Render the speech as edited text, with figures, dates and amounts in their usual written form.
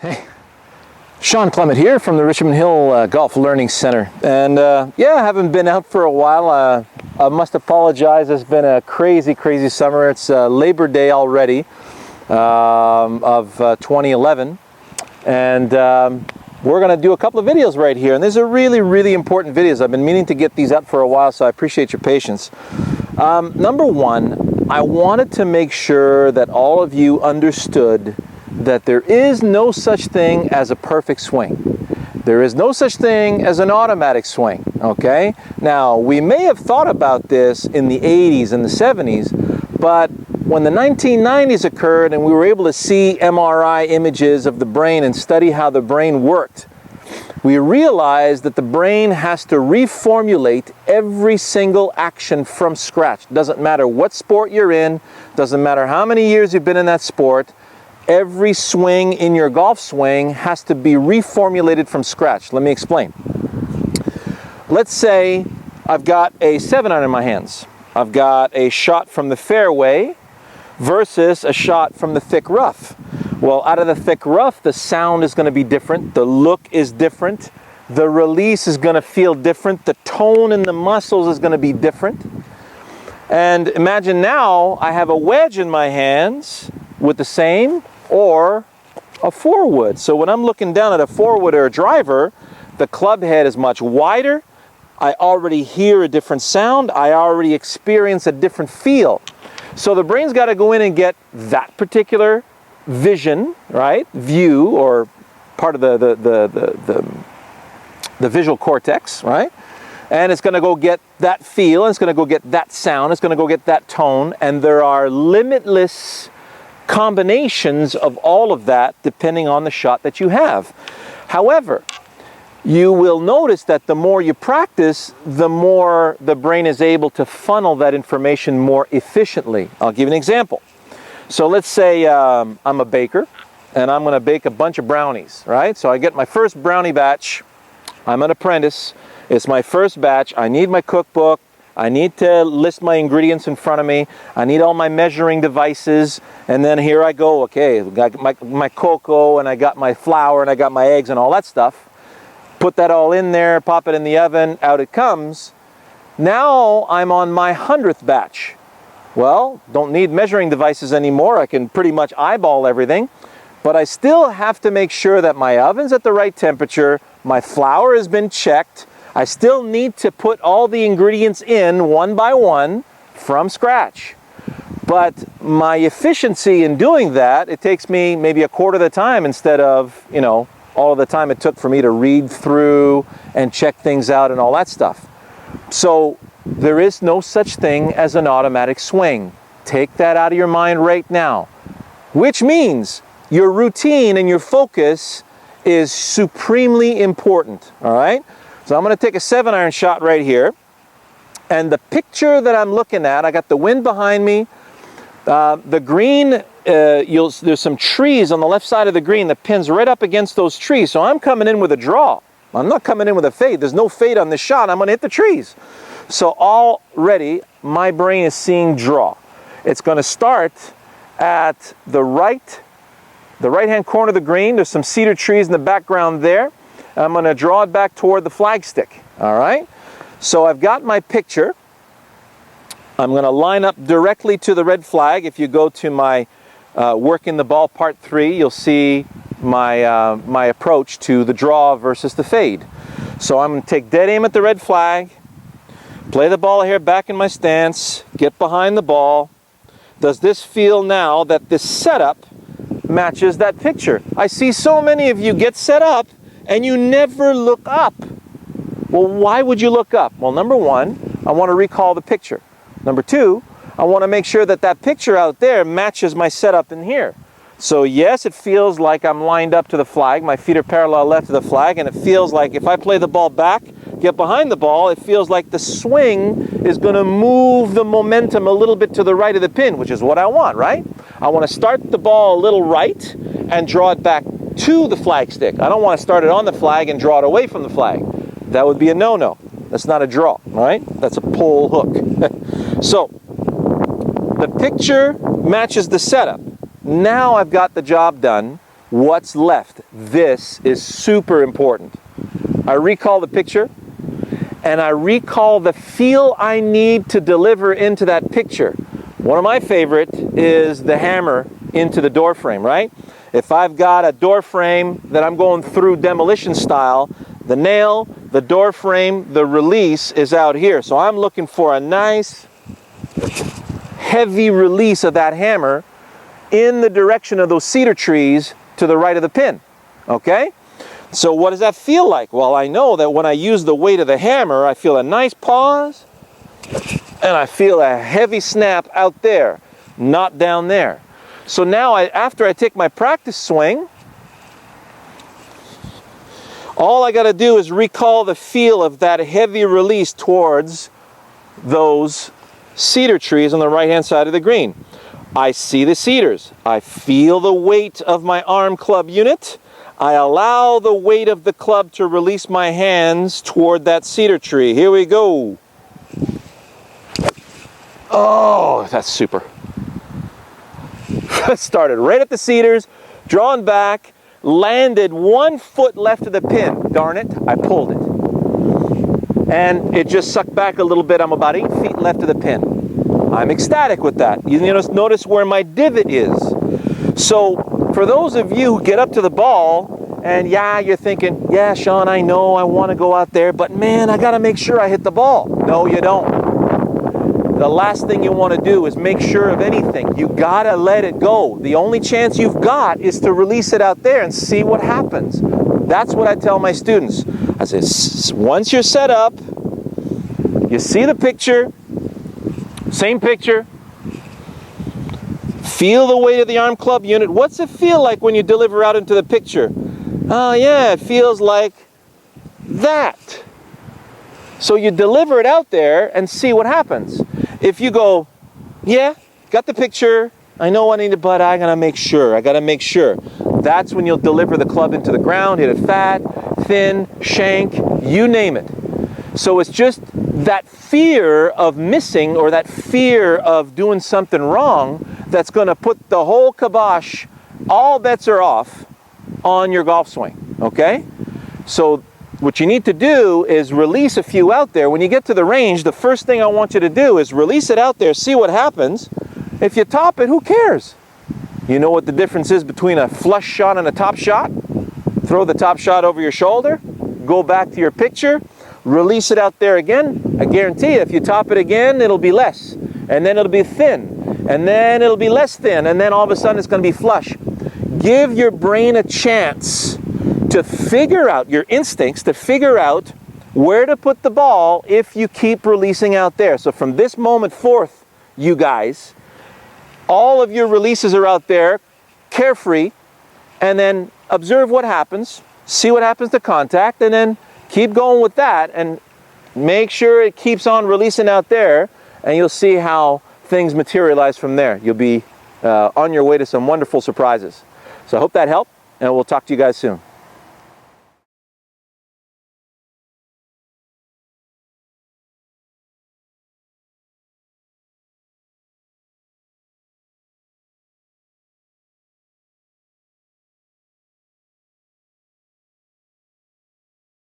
Hey, Shawn Clement here from the Richmond Hill Golf Learning Center. And yeah, I haven't been out for a while. I must apologize. It's been a crazy summer. It's Labor Day already of 2011. And we're going to do a couple of videos right here. And these are really important videos. I've been meaning to get these up for a while, so I appreciate your patience. Number one, I wanted to make sure that all of you understood that there is no such thing as a perfect swing. There is no such thing as an automatic swing, okay? Now, we may have thought about this in the 80s and the 70s, but when the 1990s occurred and we were able to see MRI images of the brain and study how the brain worked, we realized that the brain has to reformulate every single action from scratch. Doesn't matter what sport you're in, doesn't matter how many years you've been in that sport, every swing in your golf swing has to be reformulated from scratch. Let me explain. Let's say I've got a 7-iron in my hands. I've got a shot from the fairway versus a shot from the thick rough. Well, out of the thick rough, the sound is going to be different. The look is different. The release is going to feel different. The tone in the muscles is going to be different. And imagine now I have a wedge in my hands with the same or a 4-wood. So when I'm looking down at a 4-wood or a driver, the club head is much wider. I already hear a different sound. I already experience a different feel. So the brain's got to go in and get that particular vision, right? View, or part of the visual cortex, right? And it's going to go get that feel, and it's going to go get that sound, it's going to go get that tone, and there are limitless combinations of all of that depending on the shot that you have. However, you will notice that the more you practice, the more the brain is able to funnel that information more efficiently. I'll give you an example. So let's say I'm a baker and I'm going to bake a bunch of brownies, right? So I get my first brownie batch. I'm an apprentice. It's my first batch. I need my cookbook. I need to list my ingredients in front of me. I need all my measuring devices. And then here I go. Okay, got my cocoa, and I got my flour, and I got my eggs and all that stuff. Put that all in there, pop it in the oven, out it comes. Now I'm on my 100th batch. Well, don't need measuring devices anymore. I can pretty much eyeball everything. But I still have to make sure that my oven's at the right temperature, my flour has been checked. I still need to put all the ingredients in one by one from scratch. But my efficiency in doing that, it takes me maybe a quarter of the time instead of, all of the time it took for me to read through and check things out and all that stuff. So there is no such thing as an automatic swing. Take that out of your mind right now. Which means your routine and your focus is supremely important, all right? So I'm going to take a 7-iron shot right here. And the picture that I'm looking at, I got the wind behind me. The green, there's some trees on the left side of the green that pins right up against those trees. So I'm coming in with a draw. I'm not coming in with a fade. There's no fade on this shot. I'm going to hit the trees. So already my brain is seeing draw. It's going to start at the right-hand corner of the green. There's some cedar trees in the background there. I'm going to draw it back toward the flagstick, all right? So I've got my picture. I'm going to line up directly to the red flag. If you go to my Working the Ball Part 3, you'll see my approach to the draw versus the fade. So I'm going to take dead aim at the red flag, play the ball here back in my stance, get behind the ball. Does this feel now that this setup matches that picture? I see so many of you get set up and you never look up. Well, why would you look up? Well, number one, I want to recall the picture. Number two, I want to make sure that that picture out there matches my setup in here. So yes, it feels like I'm lined up to the flag. My feet are parallel left to the flag, and it feels like if I play the ball back, get behind the ball, it feels like the swing is going to move the momentum a little bit to the right of the pin, which is what I want, right? I want to start the ball a little right and draw it back to the flagstick. I don't want to start it on the flag and draw it away from the flag. That would be a no-no. That's not a draw, all right? That's a pull hook. So the picture matches the setup. Now I've got the job done what's left. This is super important. I recall the picture, and I recall the feel I need to deliver into that picture. One of my favorite is the hammer into the door frame, right? If I've got a door frame that I'm going through demolition style, the nail, the door frame, the release is out here. So I'm looking for a nice heavy release of that hammer in the direction of those cedar trees to the right of the pin, okay? So what does that feel like? Well, I know that when I use the weight of the hammer, I feel a nice pause, and I feel a heavy snap out there, not down there. So now, after I take my practice swing, all I got to do is recall the feel of that heavy release towards those cedar trees on the right-hand side of the green. I see the cedars. I feel the weight of my arm club unit. I allow the weight of the club to release my hands toward that cedar tree. Here we go. Oh, that's super. Started right at the cedars, drawn back, landed 1 foot left of the pin. Darn it, I pulled it. And it just sucked back a little bit. I'm about 8 feet left of the pin. I'm ecstatic with that. You notice where my divot is. So for those of you who get up to the ball and yeah, you're thinking, yeah, Shawn, I know I want to go out there, but man, I got to make sure I hit the ball. No, you don't. The last thing you want to do is make sure of anything. You got to let it go. The only chance you've got is to release it out there and see what happens. That's what I tell my students. I say, once you're set up, you see the picture, same picture, feel the weight of the arm club unit. What's it feel like when you deliver out into the picture? Oh yeah, it feels like that. So you deliver it out there and see what happens. If you go, yeah, got the picture, I know I need it, but I gotta make sure, that's when you'll deliver the club into the ground, hit it fat, thin, shank, you name it. So it's just that fear of missing or that fear of doing something wrong that's gonna put the whole kibosh, all bets are off on your golf swing, okay? So what you need to do is release a few out there. When you get to the range, the first thing I want you to do is release it out there, see what happens. If you top it, who cares? You know what the difference is between a flush shot and a top shot? Throw the top shot over your shoulder, go back to your picture, release it out there again. I guarantee you, if you top it again, it'll be less. And then it'll be thin. And then it'll be less thin. And then all of a sudden it's going to be flush. Give your brain a chance to figure out, your instincts, to figure out where to put the ball if you keep releasing out there. So from this moment forth, you guys, all of your releases are out there, carefree, and then observe what happens, see what happens to contact, and then keep going with that, and make sure it keeps on releasing out there, and you'll see how things materialize from there. You'll be on your way to some wonderful surprises. So I hope that helped, and we'll talk to you guys soon.